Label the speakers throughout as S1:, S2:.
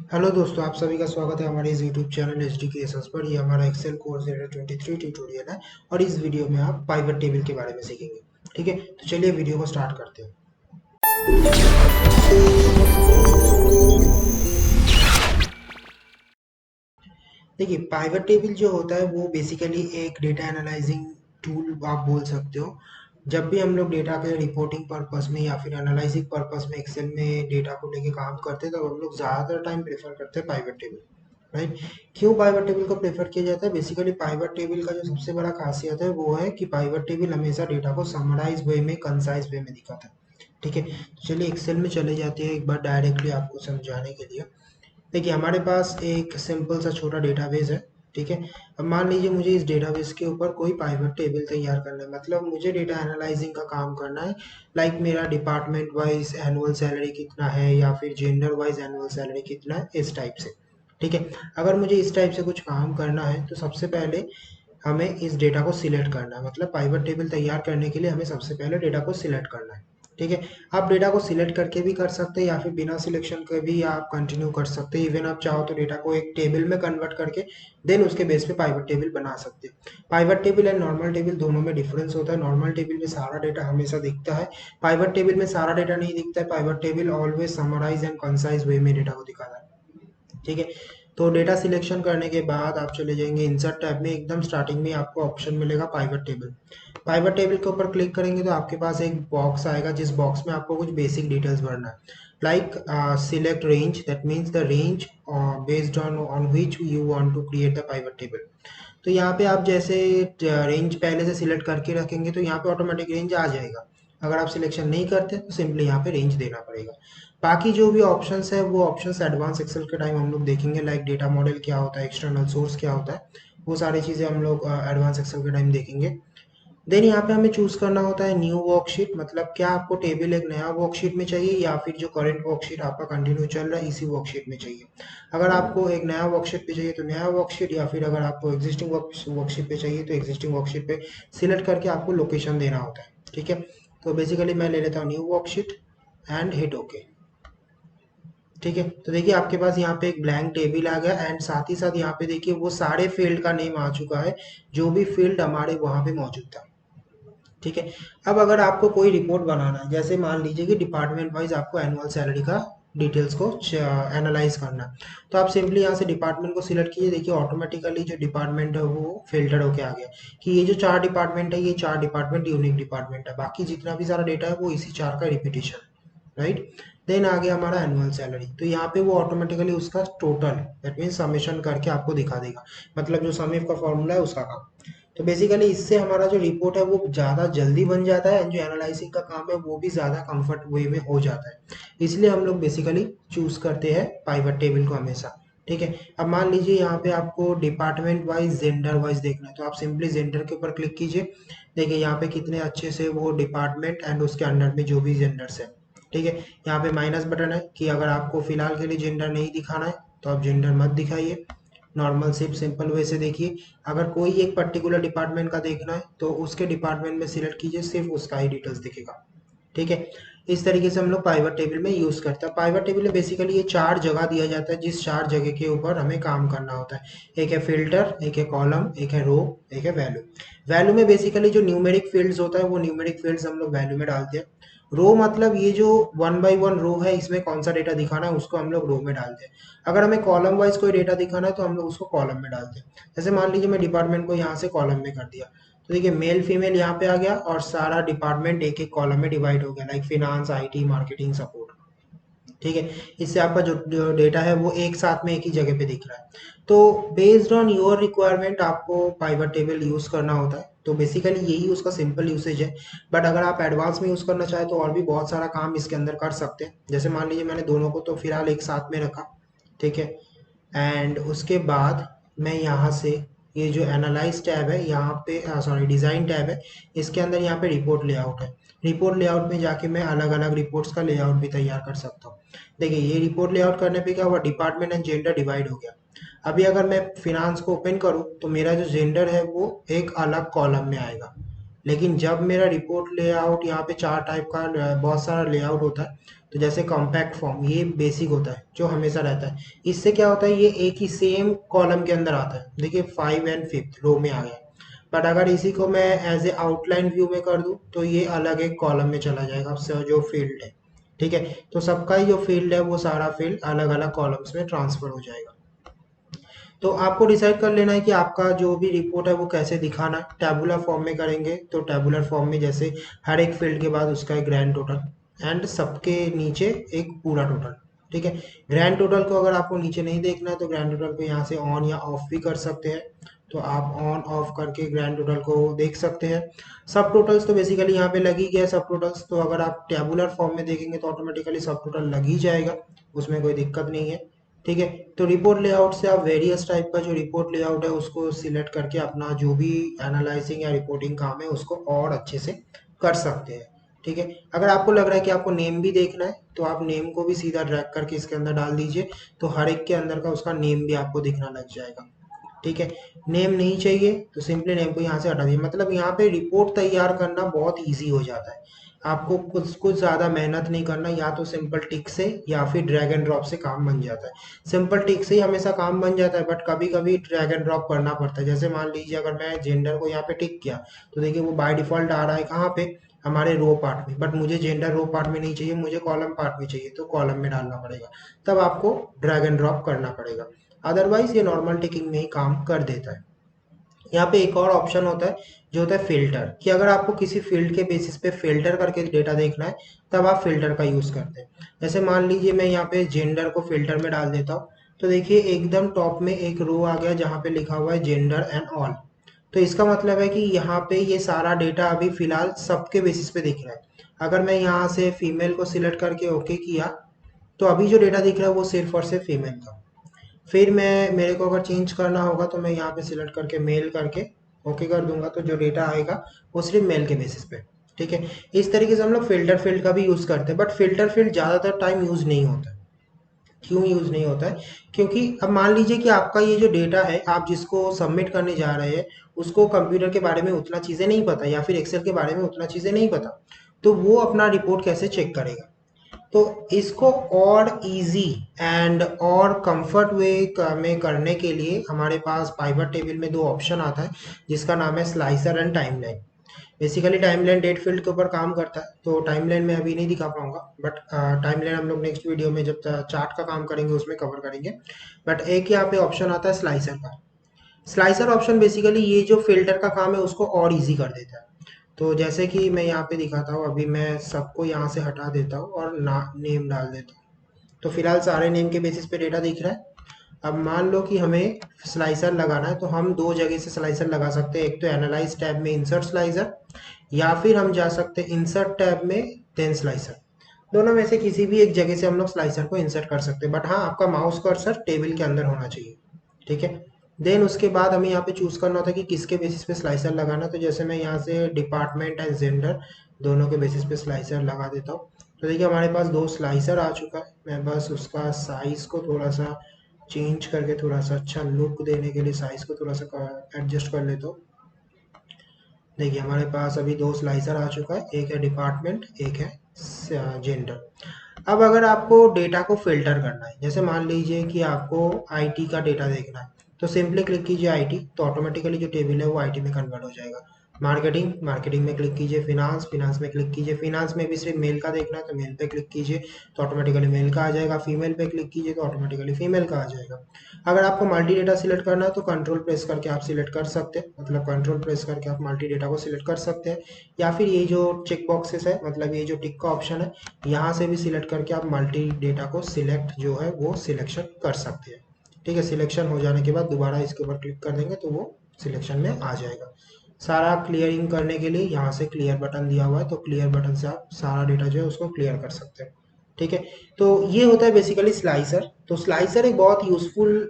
S1: Hello दोस्तों, आप सभी का स्वागत है हमारे इस यूट्यूब चैनल एच डी के एस पर। ये हमारा एक्सेल कोर्स 23 ट्यूटोरियल है और इस वीडियो में आप पाइवट टेबल के बारे में सीखेंगे। ठीक है, तो चलिए वीडियो को स्टार्ट करते हैं। देखिए, पाइवट टेबल जो होता है वो बेसिकली एक डेटा एनालाइजिंग टूल आप बोल सकते हो। जब भी हम लोग डेटा के रिपोर्टिंग पर्पस में या फिर एनालाइजिंग पर्पस में एक्सेल में डेटा को लेके काम करते हैं, तब हम लोग ज़्यादातर टाइम प्रेफर करते हैं पाइवट टेबल। राइट। क्यों पाइवट टेबल को प्रेफर किया जाता है? बेसिकली पाइवट टेबल का जो सबसे बड़ा खासियत है वो है कि पाइवट टेबल हमेशा डेटा को समराइज वे में, कंसाइज वे में दिखाता है। ठीक है, तो चलिए एक्सेल में चले जाते हैं एक बार डायरेक्टली आपको समझाने के लिए। देखिए, हमारे पास एक सिंपल सा छोटा डेटाबेस है। ठीक है, अब मान लीजिए मुझे इस डेटाबेस के ऊपर कोई पाइवट टेबल तैयार करना है, मतलब मुझे डेटा एनालाइजिंग का काम करना है। लाइक मेरा डिपार्टमेंट वाइज एनुअल सैलरी कितना है या फिर जेंडर वाइज एनुअल सैलरी कितना है, इस टाइप से। ठीक है, अगर मुझे इस टाइप से कुछ काम करना है तो सबसे पहले हमें इस डेटा को सिलेक्ट करना है। मतलब पाइवट टेबल तैयार करने के लिए हमें सबसे पहले डेटा को सिलेक्ट करना है। ठीक है, आप डेटा को सिलेक्ट करके भी कर सकते हैं या फिर बिना सिलेक्शन के भी आप कंटिन्यू कर सकते हैं। इवन आप चाहो तो डेटा को एक टेबल में कन्वर्ट करके देन उसके बेस पे पाइवट टेबल बना सकते हैं। Pivot table and normal table दोनों में डिफरेंस होता है। नॉर्मल टेबल में सारा डेटा हमेशा दिखता है, पाइवट टेबल में सारा डेटा नहीं दिखता है। Pivot table always summarise and concise way में डेटा को दिखाता है। ठीक है, तो डेटा सिलेक्शन करने के बाद आप चले जाएंगे इंसर्ट टैब में। एकदम स्टार्टिंग में आपको ऑप्शन मिलेगा पाइवट टेबल। पाइवट टेबल के ऊपर क्लिक करेंगे तो आपके पास एक बॉक्स आएगा, जिस बॉक्स में आपको कुछ बेसिक डिटेल्स भरना है। Like select range, that means the range based on which you want to create the pivot table. तो यहाँ पे आप जैसे रेंज पहले से सिलेक्ट करके रखेंगे तो यहाँ पे ऑटोमेटिक रेंज आ जाएगा। अगर आप सिलेक्शन नहीं करते तो सिंपली यहाँ पे रेंज देना पड़ेगा। बाकी जो भी ऑप्शंस है वो ऑप्शंस एडवांस एक्सेल के टाइम हम लोग देखेंगे। लाइक डेटा मॉडल क्या होता है, एक्सटर्नल सोर्स क्या होता है, वो सारी चीज़ें हम लोग एडवांस एक्सेल के टाइम देखेंगे। देन यहाँ पे हमें चूज करना होता है न्यू वर्कशीट। मतलब क्या आपको टेबल एक नया वर्कशीट में चाहिए या फिर जो करंट वर्कशीट आपका कंटिन्यू चल रहा है इसी वर्कशीट में चाहिए। अगर आपको एक नया वर्कशीट पे चाहिए तो नया वर्कशीट, या फिर अगर आपको एग्जिस्टिंग वर्कशीट पे चाहिए तो एग्जिस्टिंग वर्कशीट पे सिलेक्ट करके आपको लोकेशन देना होता है। ठीक है, तो बेसिकली मैं ले लेता हूँ new worksheet and hit okay. ठीक है, तो देखिए आपके पास यहाँ पे एक ब्लैंक टेबल आ गया एंड साथ ही साथ यहाँ पे देखिए वो सारे फील्ड का नेम आ चुका है जो भी फील्ड हमारे वहाँ पे मौजूद था। ठीक है, अब अगर आपको कोई रिपोर्ट बनाना है, जैसे मान लीजिए कि डिपार्टमेंट वाइज आपको एनुअल सैलरी का डिटेल्स को एनालाइज करना है, तो आप सिंपली यहाँ से डिपार्टमेंट को सिलेक्ट कीजिए। देखिए ऑटोमेटिकली जो डिपार्टमेंट है वो फिल्टर होके आ गया कि ये जो चार डिपार्टमेंट है, ये चार डिपार्टमेंट यूनिक डिपार्टमेंट है, बाकी जितना भी सारा डेटा है वो इसी चार का रिपीटिशन। राइट। देन आ गया हमारा एनुअल सैलरी, तो यहाँ पे वो ऑटोमेटिकली उसका टोटल, दैट मीन समेशन करके आपको दिखा देगा। मतलब जो समीफ का फॉर्मूला है उसका काम। तो बेसिकली इससे हमारा जो रिपोर्ट है वो ज़्यादा जल्दी बन जाता है एंड जो एनालाइसिंग का काम है वो भी ज़्यादा कंफर्ट वे में हो जाता है। इसलिए हम लोग बेसिकली चूज करते हैं पाइवट टेबल को हमेशा। ठीक है, अब मान लीजिए यहाँ पे आपको डिपार्टमेंट वाइज जेंडर वाइज देखना है, तो आप सिंपली जेंडर के ऊपर क्लिक कीजिए। देखिए यहाँ पे कितने अच्छे से वो डिपार्टमेंट एंड उसके अंडर में जो भी जेंडर्स है। ठीक है, यहाँ पे माइनस बटन है कि अगर आपको फिलहाल के लिए जेंडर नहीं दिखाना है तो आप जेंडर मत दिखाइए, नॉर्मल सिर्फ सिंपल वे से देखिए। अगर कोई एक पर्टिकुलर डिपार्टमेंट का देखना है तो उसके डिपार्टमेंट में सिलेक्ट कीजिए, सिर्फ उसका ही डिटेल्स दिखेगा। ठीक है, इस तरीके से हम लोग पाइवट टेबल में यूज करते हैं। पाइवट टेबल में बेसिकली ये चार जगह दिया जाता है, जिस चार जगह के ऊपर हमें काम करना होता है। एक है फिल्टर, एक है कॉलम, एक है रो, एक है वैल्यू। वैल्यू में बेसिकली जो न्यूमेरिक फील्ड्स होता है वो न्यूमेरिक फील्ड्स हम लोग वैल्यू में डालते हैं। रो मतलब ये जो वन बाई वन रो है, इसमें कौन सा डेटा दिखाना है उसको हम लोग रो में डालते हैं। अगर हमें कॉलम वाइज कोई डेटा दिखाना है तो हम लोग उसको कॉलम में डालते हैं। जैसे मान लीजिए मैं डिपार्टमेंट को यहाँ से कॉलम में कर दिया, तो देखिए मेल फीमेल यहाँ पे आ गया और सारा डिपार्टमेंट एक एक कॉलम में डिवाइड हो गया, like finance, IT, marketing, support. ठीक है, इससे आपका जो डेटा है वो एक साथ में एक ही जगह पे दिख रहा है। तो बेस्ड ऑन योर रिक्वायरमेंट आपको पाइवट टेबल यूज करना होता है। तो बेसिकली यही उसका सिंपल यूसेज है। बट अगर आप एडवांस में यूज करना चाहें तो और भी बहुत सारा काम इसके अंदर कर सकते हैं। जैसे मान लीजिए मैंने दोनों को तो फिलहाल एक साथ में रखा। ठीक है, एंड उसके बाद मैं यहाँ से ये जो एनालाइज टैब है यहाँ पे, सॉरी डिज़ाइन टैब है, इसके अंदर यहाँ पे रिपोर्ट लेआउट है। रिपोर्ट लेआउट में जाके मैं अलग अलग रिपोर्ट्स का लेआउट भी तैयार कर सकता हूँ। देखिए ये रिपोर्ट लेआउट करने पे क्या हुआ, डिपार्टमेंट एंड जेंडर डिवाइड हो गया। अभी अगर मैं फिनांस को ओपन करूँ तो मेरा जो जेंडर है वो एक अलग कॉलम में आएगा। लेकिन जब मेरा रिपोर्ट लेआउट यहाँ पे चार टाइप का बहुत सारा लेआउट होता है, तो जैसे कॉम्पैक्ट फॉर्म ये बेसिक होता है जो हमेशा रहता है। इससे क्या होता है, ये एक ही सेम कॉलम के अंदर आता है। देखिए 5 एंड 5th रो में आ गया। बट अगर इसी को मैं एज ए आउटलाइन व्यू में कर दूं तो ये अलग एक कॉलम में चला जाएगा जो फील्ड है। ठीक है, तो सबका ही जो फील्ड है वो सारा फील्ड अलग अलग कॉलम्स में ट्रांसफर हो जाएगा। तो आपको डिसाइड कर लेना है कि आपका जो भी रिपोर्ट है वो कैसे दिखाना है। टैबुलर फॉर्म में करेंगे तो टैबुलर फॉर्म में जैसे हर एक फील्ड के बाद उसका एक ग्रैंड टोटल एंड सबके नीचे एक पूरा टोटल। ठीक है, ग्रैंड टोटल को अगर आपको नीचे नहीं देखना है तो ग्रैंड टोटल को यहाँ से ऑन या ऑफ भी कर सकते हैं। तो आप ऑन ऑफ करके ग्रैंड टोटल को देख सकते हैं। सब टोटल्स तो बेसिकली यहाँ पे लग ही गया सब टोटल्स, तो अगर आप टैबुलर फॉर्म में देखेंगे तो ऑटोमेटिकली सब टोटल लग ही जाएगा, उसमें कोई दिक्कत नहीं है। ठीक है, तो रिपोर्ट लेआउट से आप वेरियस टाइप का जो रिपोर्ट लेआउट है उसको सिलेक्ट करके अपना जो भी एनालाइजिंग या रिपोर्टिंग काम है उसको और अच्छे से कर सकते हैं। ठीक है, अगर आपको लग रहा है कि आपको नेम भी देखना है तो आप नेम को भी सीधा ड्रैग करके इसके अंदर डाल दीजिए, तो हर एक के अंदर का उसका नेम भी आपको दिखना लग जाएगा। ठीक है, नेम नहीं चाहिए तो सिंपली नेम को यहाँ से हटा दीजिए। मतलब यहाँ पे रिपोर्ट तैयार करना बहुत ईजी हो जाता है। आपको कुछ कुछ ज़्यादा मेहनत नहीं करना, या तो सिंपल टिक से या फिर ड्रैग एंड ड्रॉप से काम बन जाता है। सिंपल टिक से ही हमेशा काम बन जाता है, बट कभी कभी ड्रैग एंड ड्रॉप करना पड़ता है। जैसे मान लीजिए अगर मैं जेंडर को यहाँ पे टिक किया तो देखिए वो बाय डिफॉल्ट आ रहा है कहाँ पे, हमारे रो पार्ट में। बट मुझे जेंडर रो पार्ट में नहीं चाहिए, मुझे कॉलम पार्ट में चाहिए, तो कॉलम में डालना पड़ेगा। तब आपको ड्रैग एंड ड्रॉप करना पड़ेगा, अदरवाइज ये नॉर्मल टिकिंग में ही काम कर देता है। यहाँ पे एक और ऑप्शन होता है जो होता है फिल्टर, कि अगर आपको किसी फील्ड के बेसिस पे फिल्टर करके डेटा देखना है तब आप फिल्टर का यूज करते हैं। जैसे मान लीजिए मैं यहाँ पे जेंडर को फिल्टर में डाल देता हूँ, तो देखिए एकदम टॉप में एक रो आ गया जहाँ पे लिखा हुआ है जेंडर एंड ऑल। तो इसका मतलब है कि यहाँ पे ये सारा डेटा अभी फिलहाल सबके बेसिस पे दिख रहा है। अगर मैं यहाँ से फीमेल को सिलेक्ट करके ओके किया तो अभी जो डेटा दिख रहा है वो सिर्फ और सिर्फ फीमेल का। फिर मैं मेरे को अगर चेंज करना होगा तो मैं यहाँ पे सिलेक्ट करके मेल करके ओके कर दूंगा, तो जो डेटा आएगा वो सिर्फ मेल के बेसिस पे। ठीक है, इस तरीके से हम लोग फिल्टर फील्ड का भी यूज करते हैं, बट फिल्टर फील्ड ज्यादातर टाइम यूज नहीं होता है। क्यों यूज नहीं होता है? क्योंकि अब मान लीजिए कि आपका ये जो डेटा है आप जिसको सबमिट करने जा रहे हैं उसको कंप्यूटर के बारे में उतना चीजें नहीं पता, या फिर एक्सेल के बारे में उतना चीजें नहीं पता, तो वो अपना रिपोर्ट कैसे चेक करेगा? तो इसको और इजी एंड और कंफर्ट वे में करने के लिए हमारे पास पाइवट टेबल में दो ऑप्शन आता है, जिसका नाम है slicer and timeline. Basically timeline date field के ऊपर काम करता है, तो टाइमलाइन में अभी नहीं दिखा पाऊंगा, बट टाइमलाइन हम लोग नेक्स्ट वीडियो में जब चार्ट का काम करेंगे उसमें कवर करेंगे। बट एक यहाँ पे ऑप्शन आता है स्लाइसर का। स्लाइसर ऑप्शन बेसिकली ये जो फिल्टर का काम है उसको और इजी कर देता है। तो जैसे कि मैं यहाँ पे दिखाता हूँ, अभी मैं सबको यहाँ से हटा देता हूँ और नेम डाल देता हूँ। तो फिलहाल सारे नेम के बेसिस पे डेटा दिख रहा है। अब मान लो कि हमें स्लाइसर लगाना है, तो हम दो जगह से स्लाइसर लगा सकते हैं। एक तो एनालाइज टैब में इंसर्ट स्लाइसर, या फिर हम जा सकते हैं इंसर्ट टैब में देन स्लाइसर। दोनों में से किसी भी एक जगह से हम लोग स्लाइसर को इंसर्ट कर सकते हैं, बट हाँ आपका माउस कर्सर टेबल के अंदर होना चाहिए। ठीक है, देन उसके बाद हमें यहाँ पे चूज करना होता है कि किसके बेसिस पे स्लाइसर लगाना। तो जैसे मैं यहाँ से डिपार्टमेंट एंड जेंडर दोनों के बेसिस पे स्लाइसर लगा देता हूँ। तो देखिए हमारे पास दो स्लाइसर आ चुका है। मैं बस उसका साइज को थोड़ा सा चेंज करके थोड़ा सा अच्छा लुक देने के लिए साइज को थोड़ा सा एडजस्ट कर लेता हूँ। देखिए हमारे पास अभी दो स्लाइसर आ चुका है, एक है डिपार्टमेंट, एक है जेंडर। अब अगर आपको डेटा को फिल्टर करना है, जैसे मान लीजिए कि आपको आईटी का डेटा देखना है, तो सिंपली क्लिक कीजिए आईटी, तो ऑटोमेटिकली जो टेबल है वो आईटी में कन्वर्ट हो जाएगा। मार्केटिंग, मार्केटिंग में क्लिक कीजिए। फिनांस, फिनांस में क्लिक कीजिए। फिनांस में भी सिर्फ मेल का देखना है तो मेल पे क्लिक कीजिए, तो ऑटोमेटिकली मेल का आ जाएगा। फीमेल पे क्लिक कीजिए तो ऑटोमेटिकली फीमेल का आ जाएगा। अगर आपको मल्टी डेटा सिलेक्ट करना है तो कंट्रोल प्रेस करके आप सिलेक्ट कर सकते हैं, मतलब कंट्रोल प्रेस करके आप मल्टी डेटा को सिलेक्ट कर सकते हैं। या फिर ये जो चेक बॉक्सेस है, मतलब ये जो टिक का ऑप्शन है, यहाँ से भी सिलेक्ट करके आप मल्टी डेटा को सिलेक्ट जो है वो सिलेक्शन कर सकते हैं। ठीक है, सिलेक्शन हो जाने के बाद दोबारा इसके ऊपर क्लिक कर देंगे तो वो सिलेक्शन में आ जाएगा। सारा क्लियरिंग करने के लिए यहाँ से क्लियर बटन दिया हुआ है, तो क्लियर बटन से आप सारा डेटा जो है उसको क्लियर कर सकते हैं। ठीक है, तो ये होता है बेसिकली स्लाइसर। तो स्लाइसर एक बहुत यूजफुल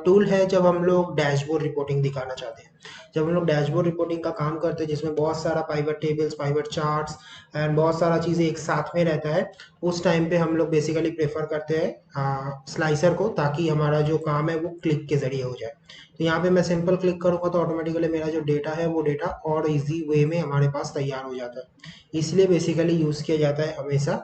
S1: टूल है जब हम लोग डैशबोर्ड रिपोर्टिंग दिखाना चाहते हैं। जब हम लोग डैशबोर्ड रिपोर्टिंग का काम करते हैं जिसमें बहुत सारा pivot tables, pivot charts and बहुत सारा चीज़ें एक साथ में रहता है, उस टाइम पे हम लोग बेसिकली प्रेफर करते हैं स्लाइसर को, ताकि हमारा जो काम है वो क्लिक के जरिए हो जाए। तो यहाँ पे मैं सिंपल क्लिक करूँगा तो ऑटोमेटिकली मेरा जो डेटा है वो डेटा और इजी वे में हमारे पास तैयार हो जाता है। इसलिए बेसिकली यूज़ किया जाता है हमेशा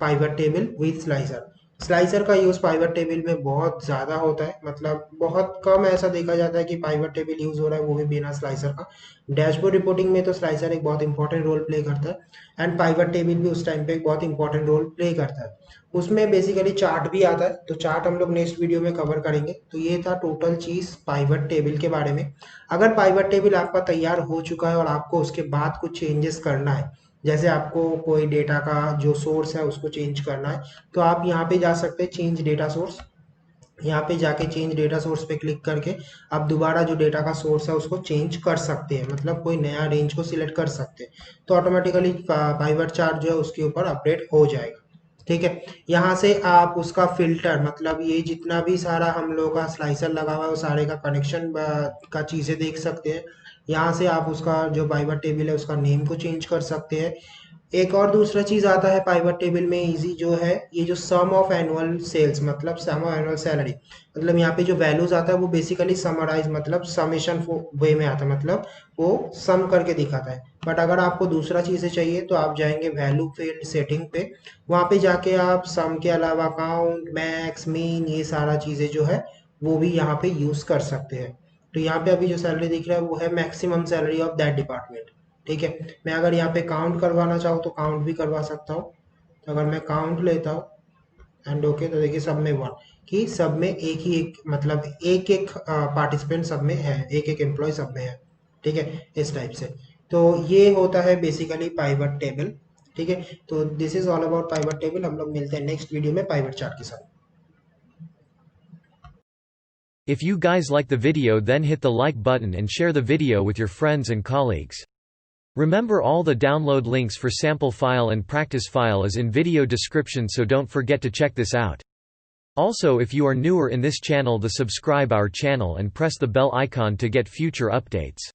S1: pivot table with slicer. Slicer का यूज़ पाइवट टेबल में बहुत ज़्यादा होता है, मतलब बहुत कम ऐसा देखा जाता है कि पाइवट टेबल यूज़ हो रहा है वो भी बिना स्लाइसर का। डैशबोर्ड रिपोर्टिंग में तो स्लाइसर एक बहुत इंपॉर्टेंट रोल प्ले करता है, एंड पाइवट टेबल भी उस टाइम पे एक बहुत इंपॉर्टेंट रोल प्ले करता है। उसमें बेसिकली चार्ट भी आता है, तो चार्ट हम लोग नेक्स्ट वीडियो में कवर करेंगे। तो ये था टोटल चीज़ पाइवट टेबल के बारे में। अगर पाइवट टेबल आपका तैयार हो चुका है और आपको उसके बाद कुछ चेंजेस करना है, जैसे आपको कोई डेटा का जो सोर्स है उसको चेंज करना है, तो आप यहाँ पे जा सकते हैं चेंज डेटा सोर्स। यहाँ पे जाके चेंज डेटा सोर्स पे क्लिक करके आप दोबारा जो डेटा का सोर्स है उसको चेंज कर सकते हैं, मतलब कोई नया रेंज को सिलेक्ट कर सकते हैं। तो ऑटोमेटिकली पाइवट चार्ट जो है उसके ऊपर अपडेट हो जाएगा। ठीक है, यहाँ से आप उसका फिल्टर, मतलब ये जितना भी सारा हम लोग का स्लाइसर लगा हुआ है वो सारे का कनेक्शन का चीज़ें देख सकते हैं। यहाँ से आप उसका जो पाइवट टेबल है उसका नेम को चेंज कर सकते हैं। एक और दूसरा चीज आता है पाइवट टेबल में इजी, जो है ये जो सम ऑफ एनुअल सेल्स, मतलब सम ऑफ एनुअल सैलरी, मतलब यहाँ पे जो वैल्यूज आता है वो बेसिकली समराइज, मतलब समेशन वे में आता है, मतलब वो सम करके दिखाता है। बट अगर आपको दूसरा चीज़ें चाहिए तो आप जाएंगे वैल्यू फील्ड सेटिंग पे, वहाँ पे जाके आप सम के अलावा काउंट, मैक्स, मीन, ये सारा चीज़ें जो है वो भी यहाँ पे यूज कर सकते हैं। तो यहाँ पे अभी जो सैलरी दिख रहा है वो है maximum salary of that department. ठीक है, मैं अगर यहाँ पे काउंट करवाना चाहूँ तो काउंट भी करवा सकता हूँ। तो अगर मैं काउंट लेता हूँ एंड ओके, तो देखिए सब में वन, कि सब में एक ही एक, मतलब एक एक पार्टिसिपेंट सब में है, एक एक एम्प्लॉय सब में है। ठीक है, इस टाइप से। तो ये होता है बेसिकली पाइवट टेबल। ठीक है, तो this is all about pivot table. हम लोग मिलते हैं नेक्स्ट वीडियो में पाइवट चार्ट के साथ।
S2: If you guys like the video, then hit the like button and share the video with your friends and colleagues. Remember, all the download links for sample file and practice file is in video description, so don't forget to check this out. Also, if you are newer in this channel, the subscribe our channel and press the bell icon to get future updates.